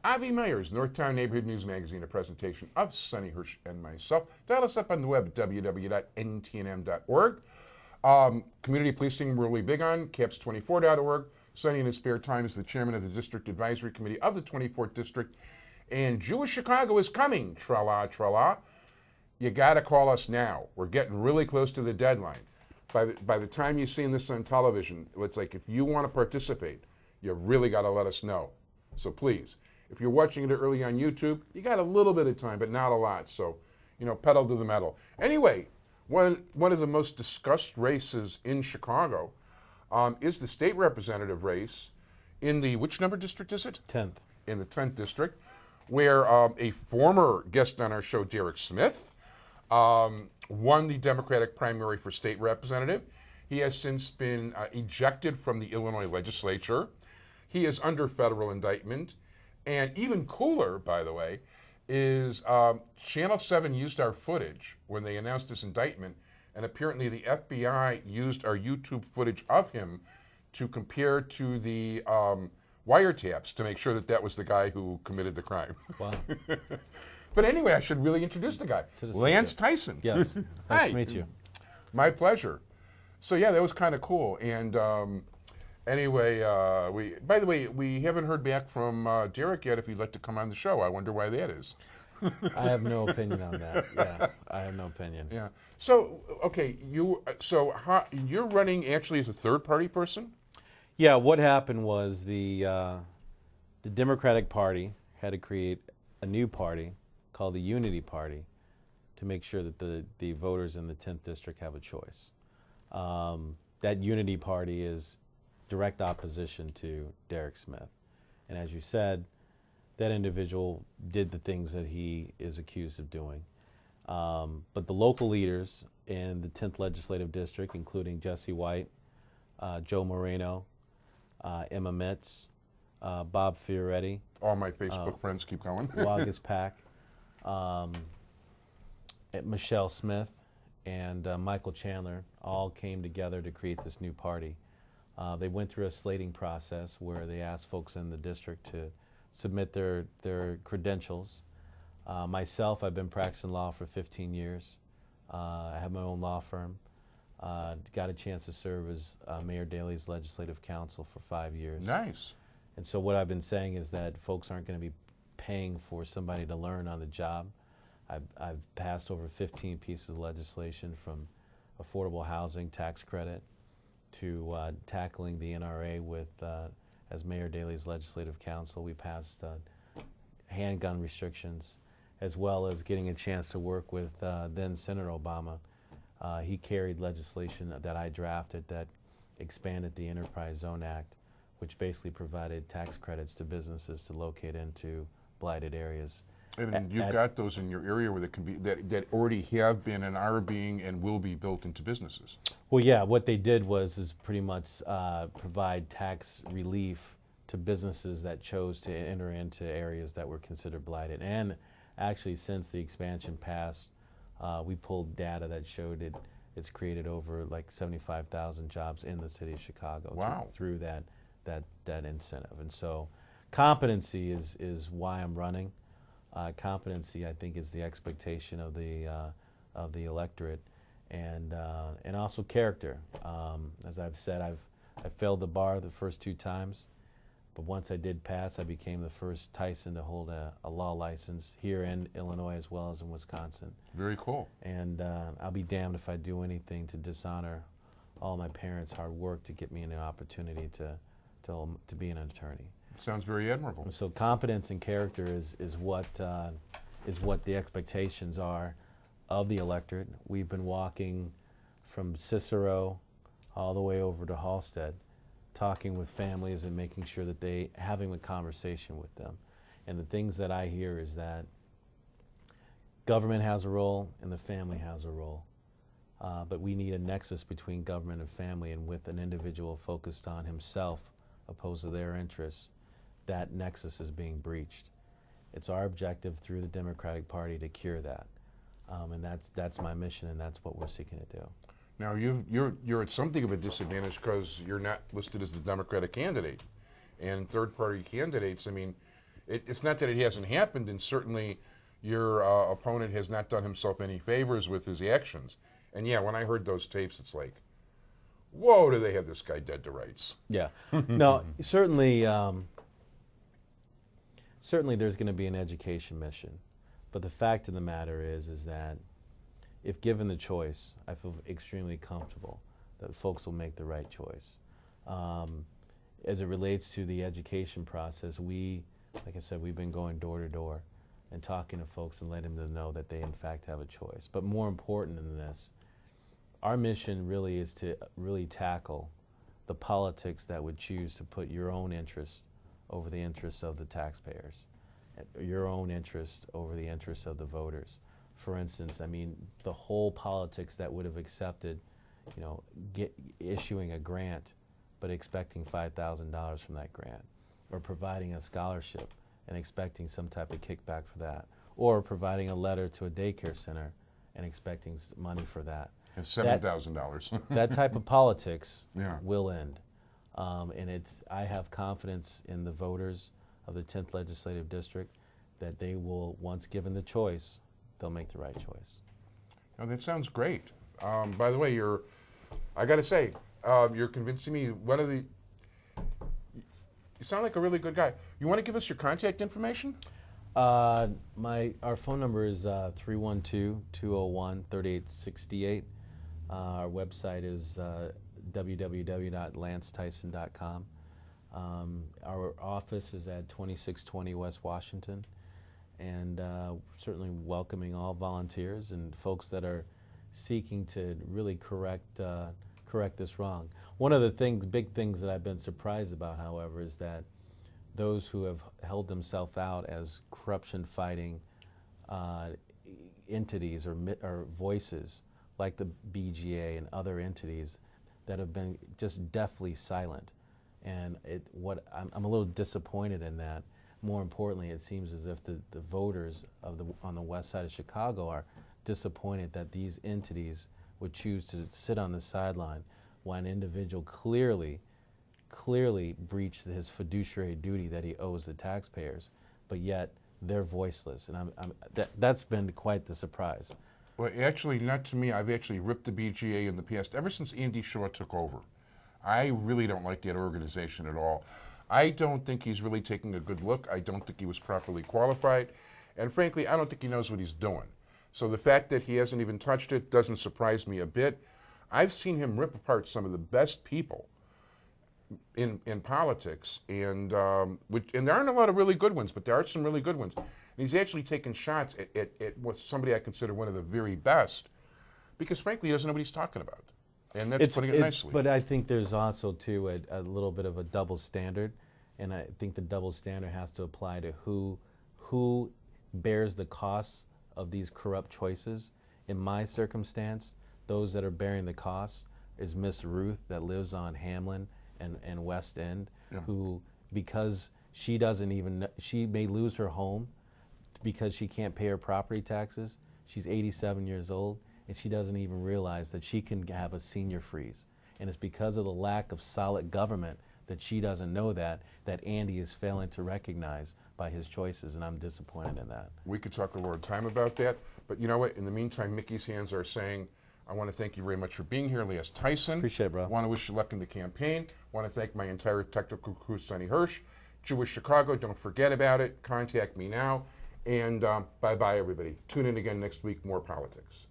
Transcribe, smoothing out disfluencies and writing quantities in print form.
Avi Meyers, Northtown Neighborhood News Magazine, a presentation of Sonny Hirsch and myself. Dial us up on the web at www.ntnm.org. Community policing we're really big on, caps24.org. Sonny in his spare time is the chairman of the District Advisory Committee of the 24th District. And Jewish Chicago is coming, tra-la, tra-la. You got to call us now. We're getting really close to the deadline. By the time you've seen this on television, it's like if you want to participate, you really got to let us know. So please, if you're watching it early on YouTube, you got a little bit of time, but not a lot. So, pedal to the metal. Anyway, one of the most discussed races in Chicago is the state representative race in the, which number district is it? 10th. In the 10th district, where a former guest on our show, Derek Smith, won the Democratic primary for state representative. He has since been ejected from the Illinois legislature. He is under federal indictment. And even cooler, by the way, is Channel 7 used our footage when they announced his indictment, and apparently the FBI used our YouTube footage of him to compare to the wiretaps to make sure that that was the guy who committed the crime. Wow. But anyway, I should really introduce the guy. Lance Tyson. Yes. Nice to meet you. My pleasure. So yeah, that was kind of cool. And anyway, by the way, we haven't heard back from Derek yet if he'd like to come on the show. I wonder why that is. I have no opinion on that. Yeah, I have no opinion. Yeah. So, okay, you're running actually as a third-party person? Yeah, what happened was the Democratic Party had to create a new party called the Unity Party to make sure that the voters in the 10th District have a choice. That Unity Party is direct opposition to Derek Smith. And as you said, that individual did the things that he is accused of doing. But the local leaders in the 10th Legislative District, including Jesse White, Joe Moreno, Emma Mitz, Bob Fioretti. All my Facebook friends keep going. Wagas Pack, Michelle Smith, and Michael Chandler all came together to create this new party. They went through a slating process where they asked folks in the district to submit their credentials. Myself, I've been practicing law for 15 years. I have my own law firm. Got a chance to serve as Mayor Daley's legislative counsel for 5 years. Nice. And so what I've been saying is that folks aren't going to be paying for somebody to learn on the job. I've passed over 15 pieces of legislation, from affordable housing tax credit to tackling the NRA with, as Mayor Daley's legislative counsel, we passed handgun restrictions, as well as getting a chance to work with then Senator Obama. He carried legislation that I drafted that expanded the Enterprise Zone Act, which basically provided tax credits to businesses to locate into blighted areas. And you've got those in your area where they can be that already have been and are being and will be built into businesses. Well, yeah, what they did is pretty much provide tax relief to businesses that chose to enter into areas that were considered blighted. And actually, since the expansion passed, we pulled data that showed it's created over like 75,000 jobs in the city of Chicago. Wow. Through that incentive. And so competency is why I'm running. Competency, I think, is the expectation of the electorate, and also character. As I've said, I failed the bar the first 2 times, but once I did pass, I became the first Tyson to hold a law license here in Illinois as well as in Wisconsin. Very cool. And I'll be damned if I do anything to dishonor all my parents' hard work to get me an opportunity to be an attorney. Sounds very admirable. So competence and character is what the expectations are of the electorate. We've been walking from Cicero all the way over to Halstead, talking with families and making sure that having a conversation with them. And the things that I hear is that government has a role and the family has a role. But we need a nexus between government and family, and with an individual focused on himself opposed to their interests, that nexus is being breached. It's our objective through the Democratic Party to cure that. And that's my mission, and that's what we're seeking to do. Now, you're at something of a disadvantage because you're not listed as the Democratic candidate. And third-party candidates, I mean, It's not that it hasn't happened, and certainly your opponent has not done himself any favors with his actions. And yeah, when I heard those tapes, it's like, whoa, do they have this guy dead to rights? Yeah. No, certainly, certainly there's going to be an education mission. But the fact of the matter is that if given the choice, I feel extremely comfortable that folks will make the right choice. As it relates to the education process, like I said, we've been going door to door and talking to folks and letting them know that they in fact have a choice. But more important than this, our mission really is to really tackle the politics that would choose to put your own interests over the interests of the taxpayers, your own interest over the interests of the voters. For instance, I mean, the whole politics that would have accepted, issuing a grant but expecting $5,000 from that grant, or providing a scholarship and expecting some type of kickback for that, or providing a letter to a daycare center and expecting money for that. And $7,000. That type of politics Yeah. will end. And I have confidence in the voters of the 10th Legislative District that they will, once given the choice, they'll make the right choice. Now, that sounds great. By the way, I got to say, you're convincing me you sound like a really good guy. You want to give us your contact information? Our phone number is 312-201-3868. Our website is www.lancetyson.com. Our office is at 2620 West Washington, and certainly welcoming all volunteers and folks that are seeking to really correct this wrong. One of the big things that I've been surprised about, however, is that those who have held themselves out as corruption-fighting entities or voices, like the BGA and other entities, that have been just deathly silent. And I'm a little disappointed in that. More importantly, it seems as if the voters on the west side of Chicago are disappointed that these entities would choose to sit on the sideline while an individual clearly breached his fiduciary duty that he owes the taxpayers, but yet they're voiceless. And that's been quite the surprise. Well, actually, not to me. I've actually ripped the BGA in the past, ever since Andy Shaw took over. I really don't like that organization at all. I don't think he's really taking a good look. I don't think he was properly qualified. And frankly, I don't think he knows what he's doing. So the fact that he hasn't even touched it doesn't surprise me a bit. I've seen him rip apart some of the best people in politics, and there aren't a lot of really good ones, but there are some really good ones. And he's actually taken shots at somebody I consider one of the very best, because frankly, he doesn't know what he's talking about. And that's putting it nicely. But I think there's also, too, a little bit of a double standard, and I think the double standard has to apply to who bears the costs of these corrupt choices. In my circumstance, those that are bearing the costs is Miss Ruth that lives on Hamlin and West End, who, because she may lose her home because she can't pay her property taxes. She's 87 years old, and she doesn't even realize that she can have a senior freeze. And it's because of the lack of solid government that she doesn't know that Andy is failing to recognize by his choices, and I'm disappointed in that. We could talk a lot of time about that, but you know what? In the meantime, Mickey's hands are saying, I want to thank you very much for being here, Elias Tyson. Appreciate it, bro. I want to wish you luck in the campaign. I want to thank my entire technical crew, Sonny Hirsch. Jewish Chicago, don't forget about it. Contact me now. And bye-bye, everybody. Tune in again next week, more politics.